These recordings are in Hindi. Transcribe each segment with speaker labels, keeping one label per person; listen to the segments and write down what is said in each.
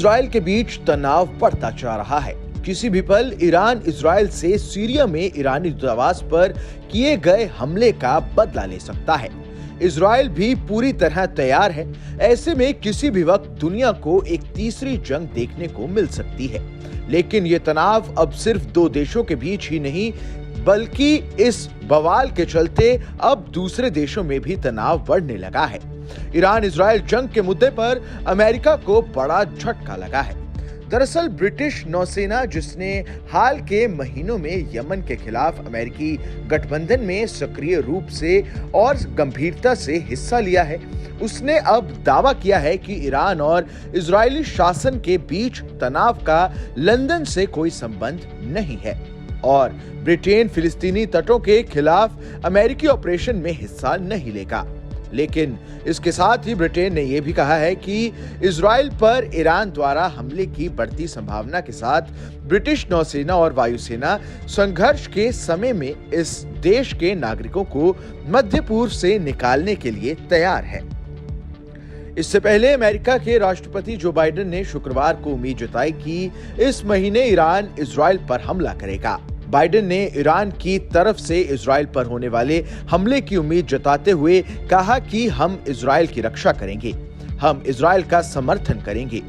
Speaker 1: इजराइल के बीच तनाव बढ़ता जा रहा है। किसी भी पल ईरान इजराइल से सीरिया में ईरानी दूतावास पर किए गए हमले का बदला ले सकता है। इजराइल भी पूरी तरह तैयार है। ऐसे में किसी भी वक्त दुनिया को एक तीसरी जंग देखने को मिल सकती है। लेकिन ये तनाव अब सिर्फ दो देशों के बीच ही नहीं, बल्कि इस बवाल के चलते अब दूसरे देशों में भी तनाव बढ़ने लगा है। ईरान इजराइल जंग के मुद्दे पर अमेरिका को बड़ा झटका लगा है। दरअसल ब्रिटिश नौसेना, जिसने हाल के महीनों में यमन के खिलाफ अमेरिकी गठबंधन में सक्रिय रूप से और गंभीरता से हिस्सा लिया है, उसने अब दावा किया है कि ईरान और इजरायली शासन के बीच तनाव का लंदन से कोई संबंध नहीं है और ब्रिटेन फिलिस्तीनी तटों के खिलाफ अमेरिकी ऑपरेशन में हिस्सा नहीं लेगा। लेकिन इसके साथ ही ब्रिटेन ने यह भी कहा है कि इजराइल पर ईरान द्वारा हमले की बढ़ती संभावना के साथ ब्रिटिश नौसेना और वायुसेना संघर्ष के समय में इस देश के नागरिकों को मध्य पूर्व से निकालने के लिए तैयार है। इससे पहले अमेरिका के राष्ट्रपति जो बाइडेन ने शुक्रवार को उम्मीद जताई कि इस महीने ईरान इजराइल पर हमला करेगा। बाइडेन ने ईरान की तरफ से इजराइल पर होने वाले हमले की उम्मीद जताते हुए कहा कि हम इजराइल की रक्षा करेंगे, हम इजराइल का समर्थन करेंगे,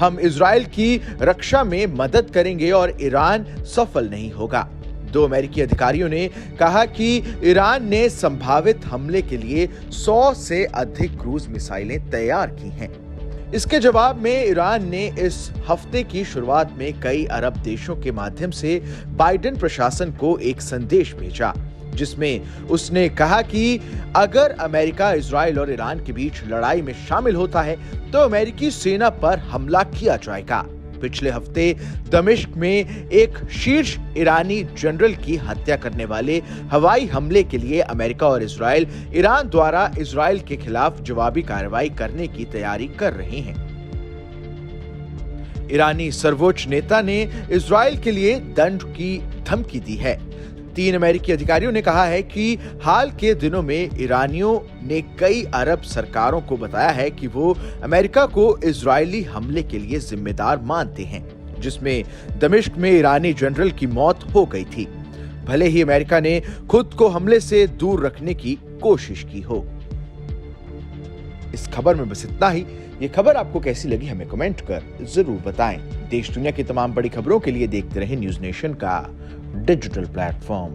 Speaker 1: हम इजराइल की रक्षा में मदद करेंगे और ईरान सफल नहीं होगा। दो अमेरिकी अधिकारियों ने कहा कि ईरान ने संभावित हमले के लिए 100 से अधिक क्रूज मिसाइलें तैयार की हैं। इसके जवाब में ईरान ने इस हफ्ते की शुरुआत में कई अरब देशों के माध्यम से बाइडेन प्रशासन को एक संदेश भेजा, जिसमें उसने कहा कि अगर अमेरिका इजराइल और ईरान के बीच लड़ाई में शामिल होता है तो अमेरिकी सेना पर हमला किया जाएगा। पिछले हफ्ते दमिश्क में एक शीर्ष ईरानी जनरल की हत्या करने वाले हवाई हमले के लिए अमेरिका और इजराइल ईरान द्वारा इजराइल के खिलाफ जवाबी कार्रवाई करने की तैयारी कर रहे हैं। ईरानी सर्वोच्च नेता ने इजराइल के लिए दंड की धमकी दी है। 3 अमेरिकी अधिकारियों ने कहा है कि हाल के दिनों में ईरानियों ने कई अरब सरकारों को बताया है कि वो अमेरिका को इजरायली हमले के लिए जिम्मेदार मानते हैं, जिसमें दमिश्क में ईरानी जनरल की मौत हो गई थी, भले ही अमेरिका ने खुद को हमले से दूर रखने की कोशिश की हो। इस खबर में बस इतना ही। ये खबर आपको कैसी लगी हमें कमेंट कर जरूर बताएं। देश दुनिया की तमाम बड़ी खबरों के लिए देखते रहें न्यूज़ नेशन का डिजिटल प्लेटफॉर्म।